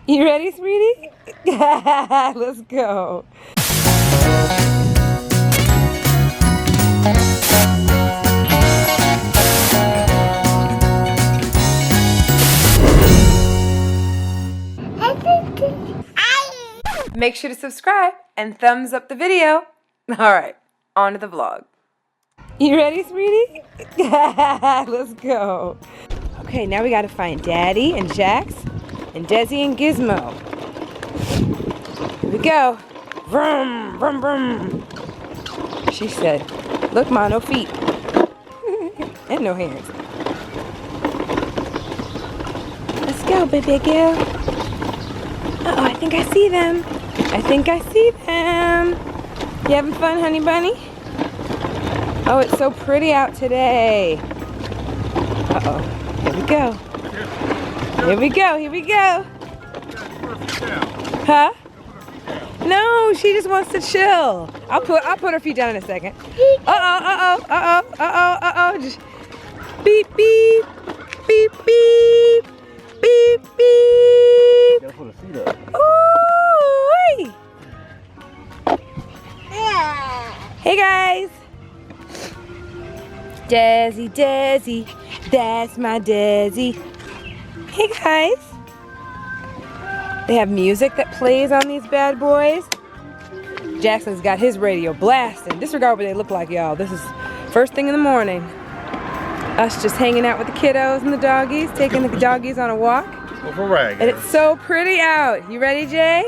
You ready, sweetie? Let's go. Make sure to subscribe and thumbs up the video. Alright, on to the vlog. You ready, sweetie? Let's go. Okay, now we gotta find Daddy and Jax and Desi and Gizmo. Here we go. Vroom, vroom, vroom. She said, look, Ma, no feet. And no hands. Let's go, baby girl. Uh-oh, I think I see them. I think I see them. You having fun, honey bunny? Oh, it's so pretty out today. Uh-oh. Here we go. Here we go. Here we go. Huh? No, she just wants to chill. I'll put her feet down in a second. Uh-oh. Just beep, beep. Beep, beep. Beep, beep. Gotta put her feet up. Ooh-wee. Hey, guys. Desi, Desi. That's my Desi. Hey, guys. They have music that plays on these bad boys. Jackson's got his radio blasting. Disregard what they look like, y'all. This is first thing in the morning. Us just hanging out with the kiddos and the doggies, taking the doggies on a walk. Go for a ride, and it's so pretty out. You ready, Jay?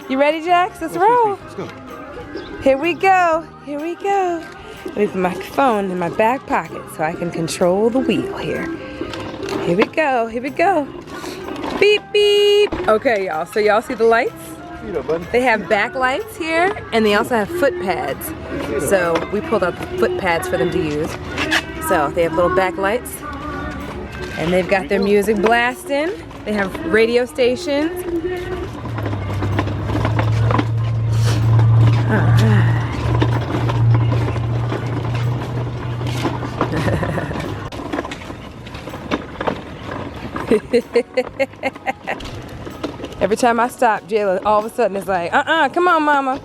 You ready, Jax? Let's roll. Let's go. Here we go. Here we go. Let me put my phone in my back pocket so I can control the wheel here. Here we go. Here we go. Beep, beep. Okay, y'all. So y'all see the lights? They have back lights here, and they also have foot pads. So we pulled out the foot pads for them to use. So they have little back lights, and they've got their music blasting. They have radio stations. All right. Every time I stop, Jayla, all of a sudden it's like, come on, mama.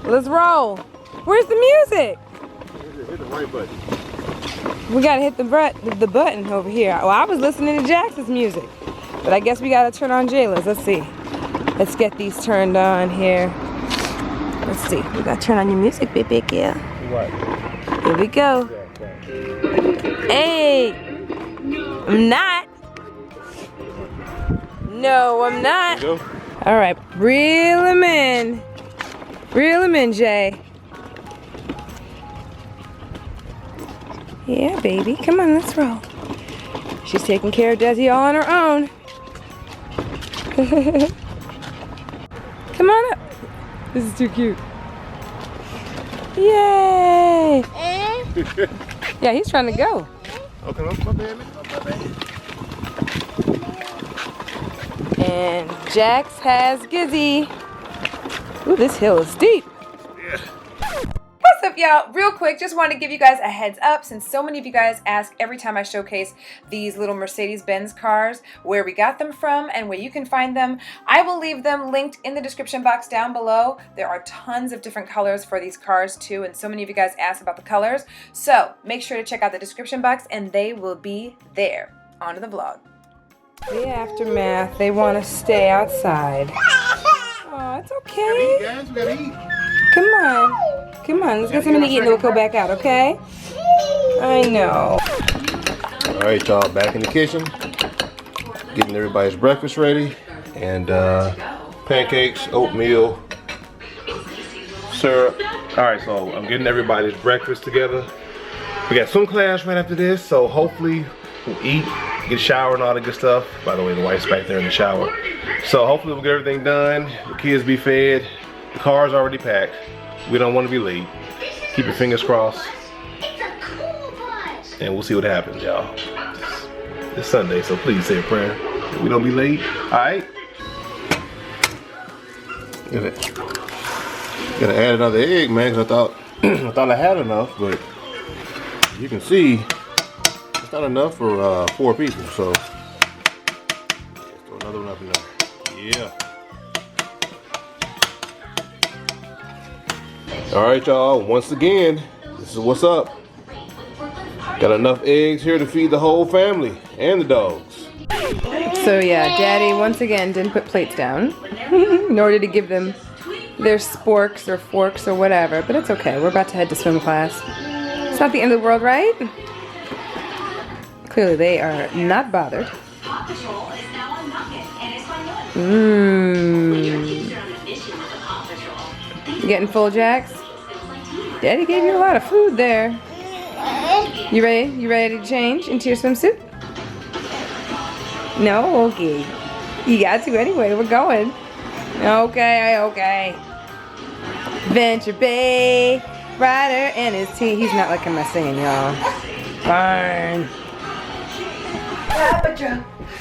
Let's roll. Where's the music? Hit the right button. We gotta hit the button over here. Well, I was listening to Jackson's music, but I guess we gotta turn on Jayla's. Let's see. Let's get these turned on here. Let's see. We gotta turn on your music, baby girl. What? Here we go. Hey! I'm not. No, I'm not. All right, reel him in. Reel him in, Jay. Yeah, baby. Come on, let's roll. She's taking care of Desi all on her own. Come on up. This is too cute. Yay! Yeah, he's trying to go. Okay, my baby. And Jax has Gizzy. Ooh, this hill is steep. Yeah. What's up, y'all? Real quick, just wanted to give you guys a heads up since so many of you guys ask every time I showcase these little Mercedes-Benz cars where we got them from and where you can find them. I will leave them linked in the description box down below. There are tons of different colors for these cars too, and so many of you guys ask about the colors. So make sure to check out the description box and they will be there. On to the vlog. The aftermath, they want to stay outside. Oh, it's okay. Guys, we gotta eat. Come on. Come on, let's get something to eat and then we'll go back out, okay? I know. All right, y'all, back in the kitchen. Getting everybody's breakfast ready. And pancakes, oatmeal, syrup. All right, so I'm getting everybody's breakfast together. We got some class right after this, so hopefully we'll eat, get a shower and all the good stuff. By the way, the wife's back there in the shower. So hopefully we'll get everything done. The kids be fed. The car's already packed. We don't want to be late. Keep your fingers crossed. And we'll see what happens, y'all. It's Sunday, so please say a prayer. We don't be late. Alright? Gotta add another egg, man, because I thought I had enough, but you can see it's not enough for 4 people, so let's throw another one up in there. Yeah. All right, y'all. Once again, this is what's up. Got enough eggs here to feed the whole family and the dogs. So yeah, Daddy once again didn't put plates down, nor did he give them their sporks or forks or whatever, but it's okay. We're about to head to swim class. It's not the end of the world, right? Clearly they are not bothered. You getting full, Jax? Daddy gave you a lot of food there. You ready? You ready to change into your swimsuit? No? Okay. You got to anyway. We're going. Okay, okay. Venture Bay Rider and his team. He's not liking my singing, y'all. Darn.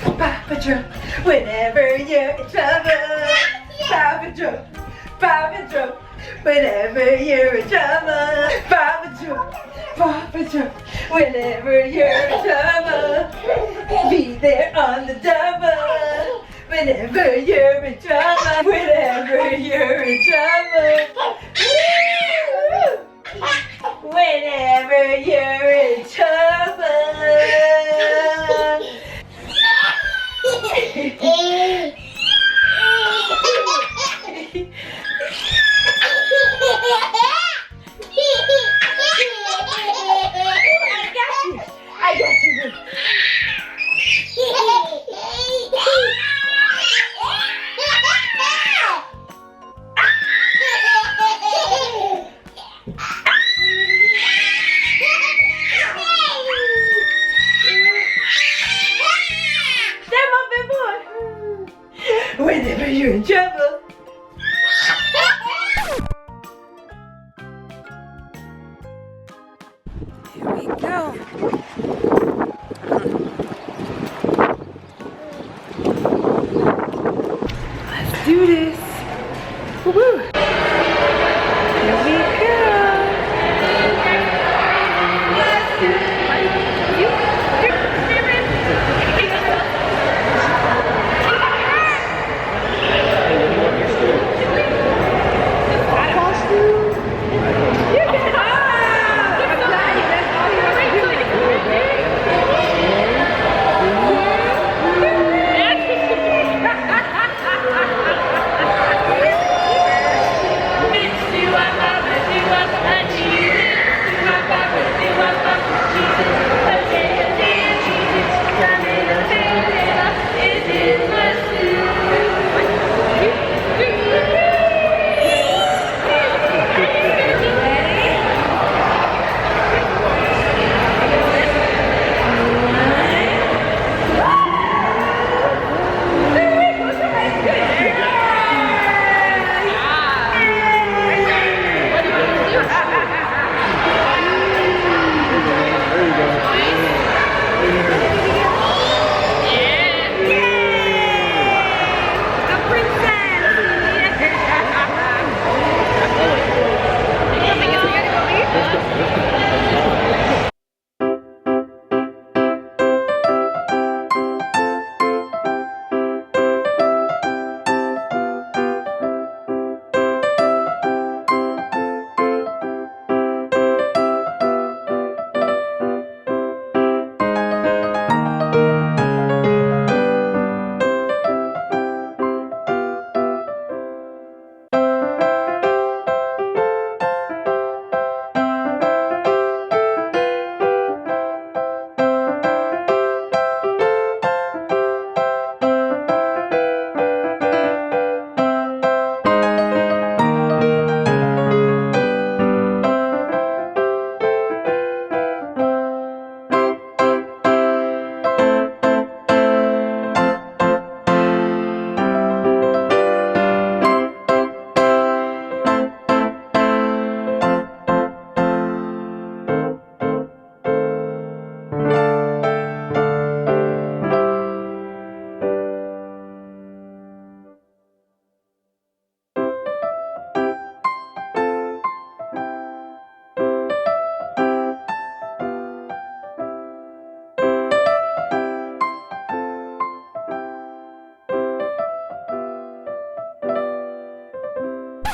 Papa Joe, whenever you're in trouble. Papa Joe, whenever you're in trouble. Papa Joe, whenever you're in trouble. Be there on the double. Whenever you're in trouble. Whenever you're in trouble. Whenever you're in trouble. I got you. Whenever you're in trouble. Here we go. Let's do this. Woo-hoo. Here we go.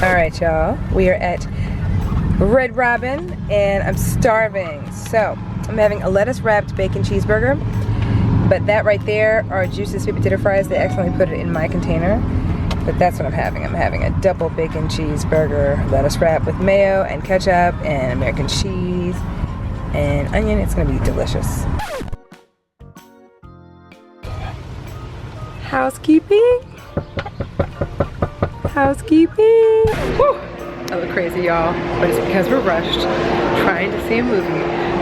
All right, y'all. We are at Red Robin, and I'm starving. So I'm having a lettuce wrapped bacon cheeseburger. But that right there are Juice's sweet potato fries. They accidentally put it in my container. But that's what I'm having. I'm having a double bacon cheeseburger, lettuce wrap with mayo and ketchup and American cheese and onion. It's gonna be delicious. Housekeeping. Housekeeping. Woo! I look crazy, y'all, but it's because we're rushed trying to see a movie.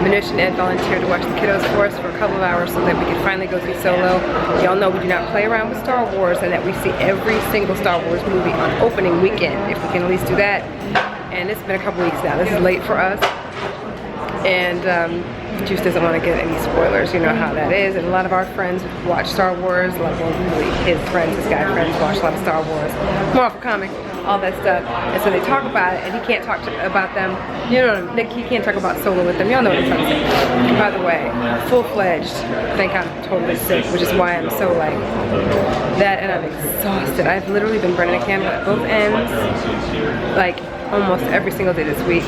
Manish and Ed volunteered to watch the kiddos for us for a couple of hours so that we could finally go see Solo. Y'all know we do not play around with Star Wars and that we see every single Star Wars movie on opening weekend, if we can at least do that. And it's been a couple weeks now. This is late for us. And Juice doesn't want to get any spoilers. You know how that is. And a lot of our friends watch Star Wars. A lot of his friends, his guy friends, watch a lot of Star Wars. Marvel comic, all that stuff. And so they talk about it, and he can't talk about them. You know, he can't talk about Solo with them. Y'all know what I'm trying to say. And by the way, full-fledged, I think I'm totally sick, which is why I'm so like that, and I'm exhausted. I've literally been burning a candle at both ends, like almost every single day this week.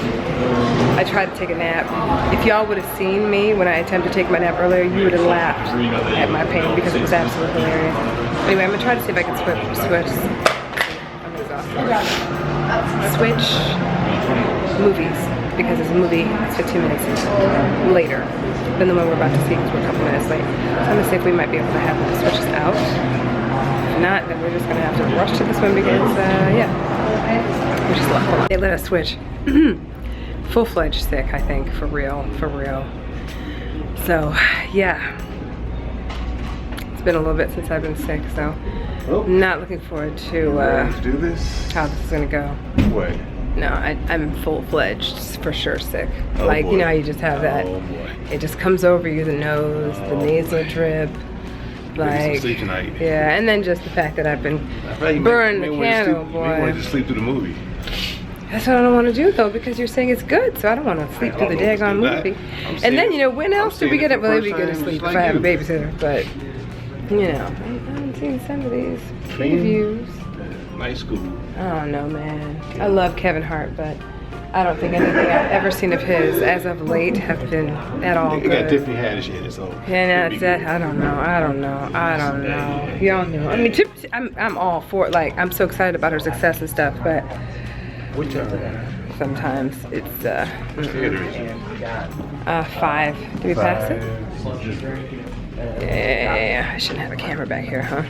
I tried to take a nap. If y'all would have seen me when I attempted to take my nap earlier, you would have laughed at my pain because it was absolutely hilarious. Anyway, I'm gonna try to see if I can switch. I'm exhausted. Switch movies, because it's a movie that's 15 minutes later than the one we're about to see because we're a couple minutes late. So I'm gonna see if we might be able to have them switch us out. If not, then we're just gonna have to rush to this one because, yeah. Which is a lot. They let us switch. Full-fledged sick, I think, for real. So, yeah. It's been a little bit since I've been sick, so not looking forward to do this? how this is gonna go. What? No, I'm full-fledged, for sure sick. Oh, like, boy. you know how you just have that, it just comes over you, the nose, the nasal drip. Like, sleep tonight. Yeah, and then just the fact that I've been burning the candle, boy. You want to just sleep through the movie. That's what I don't want to do though, because you're saying it's good, so I don't want to sleep through the daggone movie. And then, you know, when else do we get up? Well, it'd be good to sleep if I have a babysitter, but, you know, I haven't seen some of these previews. Nice school. I don't know, man. I love Kevin Hart, but I don't think anything I've ever seen of his as of late have been at all good. It got Tiffany Haddish in it, so. Yeah, that's that. I don't know. Y'all know. I mean, I'm all for it. Like, I'm so excited about her success and stuff, but sometimes it's Which theater is it? 5. Did we pass it? Yeah, I shouldn't have a camera back here, huh?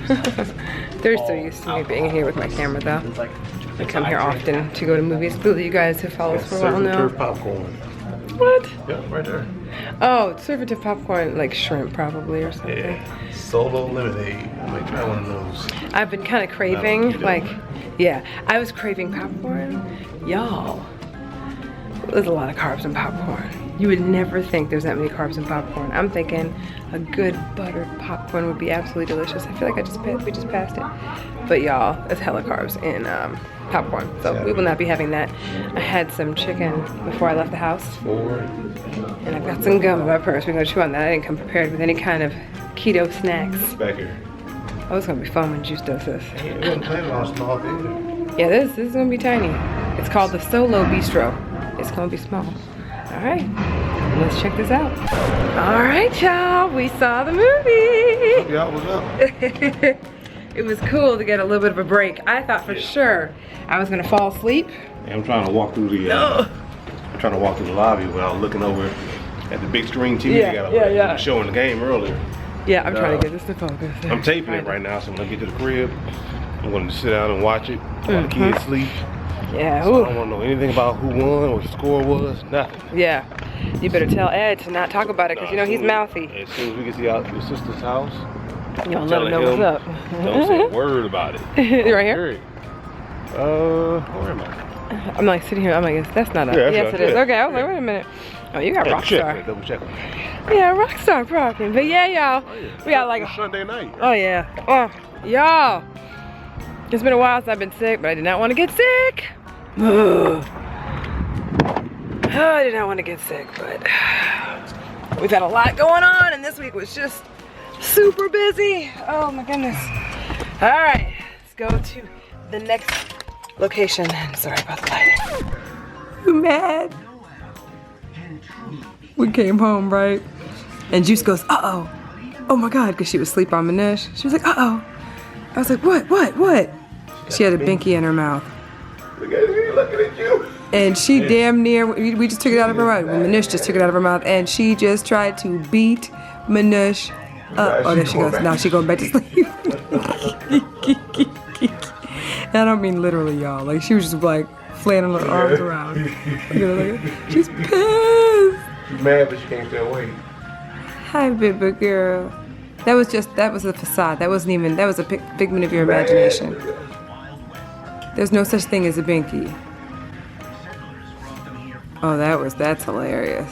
They're so used to me being here with my camera, though. I come here often to go to movies. You guys who follow us for a while know. Popcorn. What? Yeah, right there. Oh, servitive popcorn, like shrimp probably or something. Yeah. Solo lemonade. I might try one of those. I've been kind of craving, like, yeah, I was craving popcorn. Y'all, there's a lot of carbs in popcorn. You would never think there's that many carbs in popcorn. I'm thinking a good buttered popcorn would be absolutely delicious. I feel like we just passed it. But y'all, there's hella carbs in popcorn, so we will not be having that. I had some chicken before I left the house. And I've got some gum in my purse. We're gonna chew on that. I didn't come prepared with any kind of keto snacks. Back here. Oh, it's gonna be fun when Juice does this. Small Yeah, this is gonna be tiny. It's called the Solo Bistro. It's gonna be small. All right, let's check this out. All right, y'all, we saw the movie. Yeah, what's up? It was cool to get a little bit of a break. I thought for sure I was gonna fall asleep. Yeah, I'm trying to walk through the lobby without looking over at the big screen TV. They got showing the game earlier. Yeah, I'm trying to get this to focus. I'm taping it right now, so when I get to the crib, I'm going to sit down and watch it while the kids sleep. Yeah. So I don't want to know anything about who won, what the score was, nothing. Yeah. You better tell Ed to not talk about it, because you know he's mouthy. As soon as we get to your sister's house, you don't let him know what's up. Don't say a word about it. Right here? Where am I? I'm like sitting here, I'm like, that's not a, yes it is. Okay, I was like, wait a minute. Oh, you got Rockstar. Double check. Yeah, Rockstar rocking. But yeah, y'all, we got like a Sunday night. Oh yeah. Oh, y'all. It's been a while since I've been sick, but I did not want to get sick. Oh, I did not want to get sick, but we've had a lot going on, and this week was just super busy. Oh my goodness. All right, let's go to the next location. And sorry about the lighting. You mad? We came home, right? And Juice goes, uh-oh. Oh my God, because she was asleep on Manish. She was like, uh-oh. I was like, what? She had a binky in her mouth. Look at me looking at you. And she damn near, we just took it out of her mouth. Manish just took it out of her mouth. And she just tried to beat Manish up. Oh, there she goes. Now she going back to sleep. And I don't mean literally, y'all. Like, she was just like flailing her arms around. She's pissed. She's mad, but she can't stay awake. Hi, baby girl. That was a facade. That wasn't even, that was a figment of your imagination. There's no such thing as a binky. Oh, that's hilarious.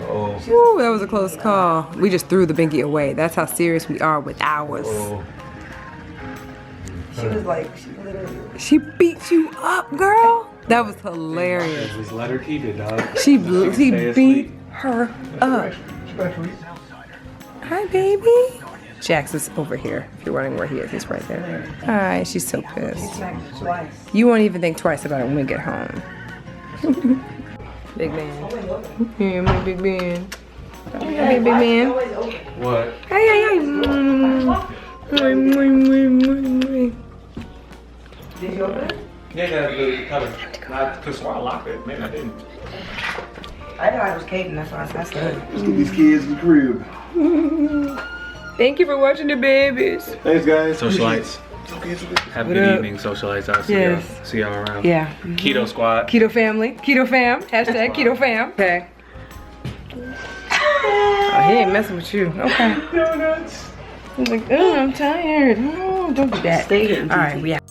Oh. Ooh, that was a close call. We just threw the binky away. That's how serious we are with ours. Oh. She was like, she literally. She beat you up, girl. That was hilarious. Just let her keep it, dog. She beat her up. Hi, baby. Jax is over here. If you're wondering where he is, he's right there. Hi, she's so pissed. Smacked twice. You won't even think twice about it when we get home. Big man. Yeah, my big man. Hey, big man. What? Hey. Did you open it? Yeah, the cover. I could swear I locked it. Man, I didn't. I know I was caving, that's why I said. Let's get these kids in the crib. Thank you for watching the babies. Thanks, guys. Socialites. Have a good evening, socialites. I'll see y'all around. Yeah. Keto squad. Keto family. Keto fam. Hashtag keto fam. Okay. Oh, he ain't messing with you. Okay. Donuts. He's like, oh, I'm tired. Oh, don't do that. Stay here. All right, we out.